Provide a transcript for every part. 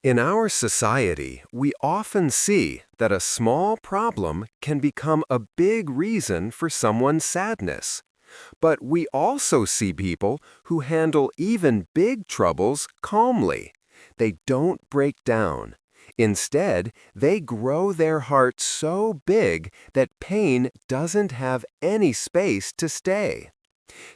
In our society, we often see that a small problem can become a big reason for someone's sadness. But we also see people who handle even big troubles calmly. They don't break down. Instead, they grow their heart so big that pain doesn't have any space to stay.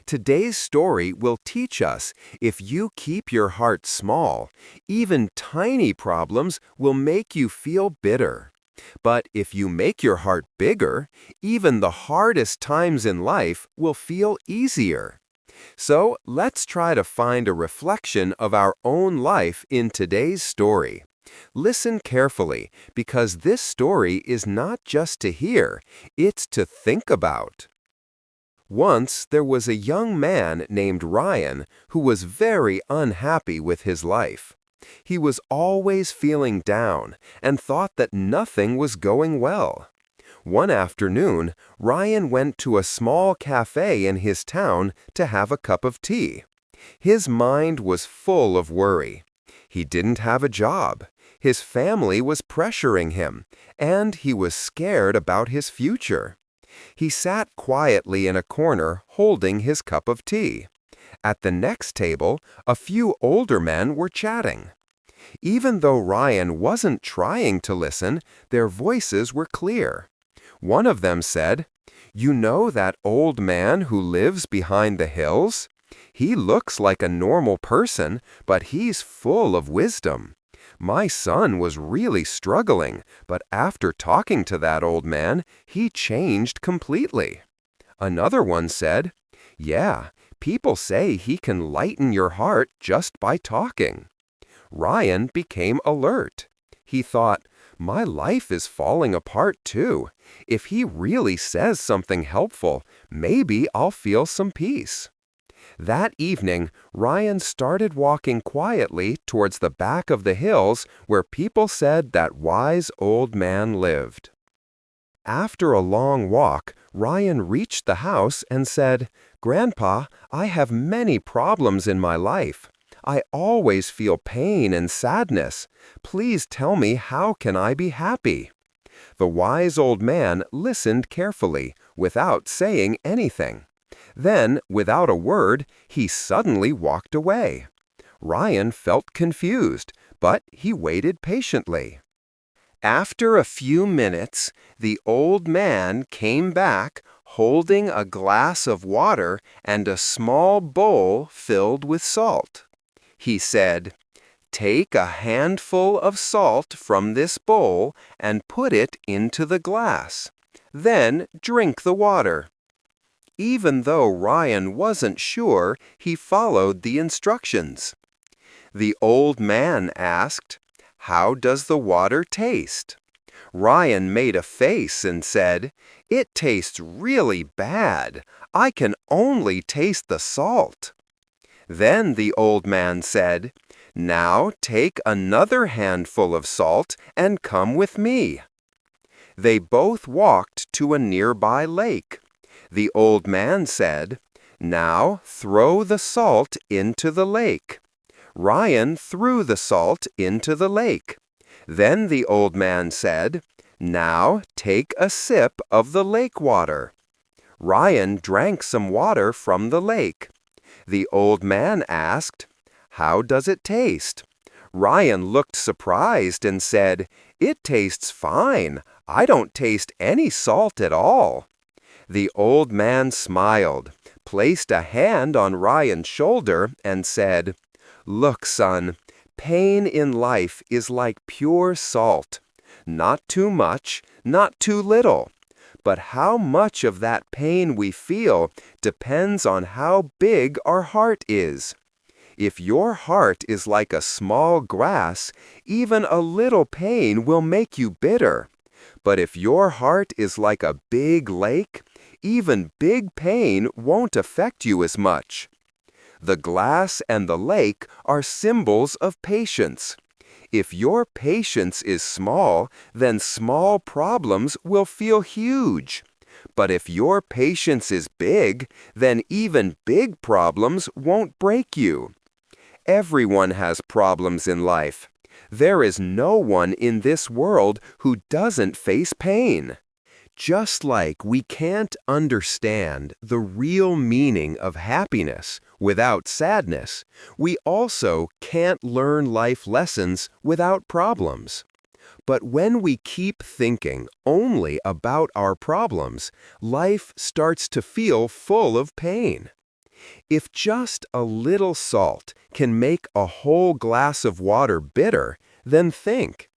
Today's story will teach us if you keep your heart small, even tiny problems will make you feel bitter. But if you make your heart bigger, even the hardest times in life will feel easier. So let's try to find a reflection of our own life in today's story. Listen carefully, because this story is not just to hear, it's to think about. Once there was a young man named Ryan who was very unhappy with his life. He was always feeling down and thought that nothing was going well. One afternoon, Ryan went to a small cafe in his town to have a cup of tea. His mind was full of worry. He didn't have a job. His family was pressuring him, and he was scared about his future. He sat quietly in a corner holding his cup of tea. At the next table, a few older men were chatting. Even though Ryan wasn't trying to listen, their voices were clear. One of them said, "You know that old man who lives behind the hills? He looks like a normal person, but he's full of wisdom. My son was really struggling, but after talking to that old man, he changed completely." Another one said, "Yeah, people say he can lighten your heart just by talking." Ryan became alert. He thought, "My life is falling apart too. If he really says something helpful, maybe I'll feel some peace." That evening, Ryan started walking quietly towards the back of the hills where people said that wise old man lived. After a long walk, Ryan reached the house and said, "Grandpa, I have many problems in my life. I always feel pain and sadness. Please tell me, how can I be happy?" The wise old man listened carefully, without saying anything. Then, without a word, he suddenly walked away. Ryan felt confused, but he waited patiently. After a few minutes, the old man came back holding a glass of water and a small bowl filled with salt. He said, "Take a handful of salt from this bowl and put it into the glass. Then drink the water." Even though Ryan wasn't sure, he followed the instructions. The old man asked, "How does the water taste?" Ryan made a face and said, "It tastes really bad. I can only taste the salt." Then the old man said, "Now take another handful of salt and come with me." They both walked to a nearby lake. The old man said, "Now throw the salt into the lake." Ryan threw the salt into the lake. Then the old man said, "Now take a sip of the lake water." Ryan drank some water from the lake. The old man asked, "How does it taste?" Ryan looked surprised and said, "It tastes fine. I don't taste any salt at all." The old man smiled, placed a hand on Ryan's shoulder, and said, "Look, son, pain in life is like pure salt. Not too much, not too little. But how much of that pain we feel depends on how big our heart is. If your heart is like a small grass, even a little pain will make you bitter. But if your heart is like a big lake, even big pain won't affect you as much." The glass and the lake are symbols of patience. If your patience is small, then small problems will feel huge. But if your patience is big, then even big problems won't break you. Everyone has problems in life. There is no one in this world who doesn't face pain. Just like we can't understand the real meaning of happiness without sadness, we also can't learn life lessons without problems. But when we keep thinking only about our problems, life starts to feel full of pain. If just a little salt can make a whole glass of water bitter, then think.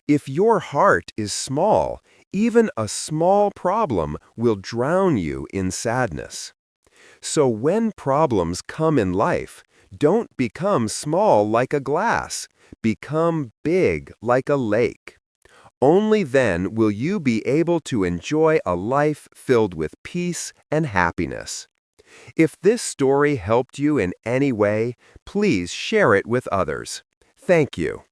If your heart is small, even a small problem will drown you in sadness. So when problems come in life, don't become small like a glass. Become big like a lake. Only then will you be able to enjoy a life filled with peace and happiness. If this story helped you in any way, please share it with others. Thank you.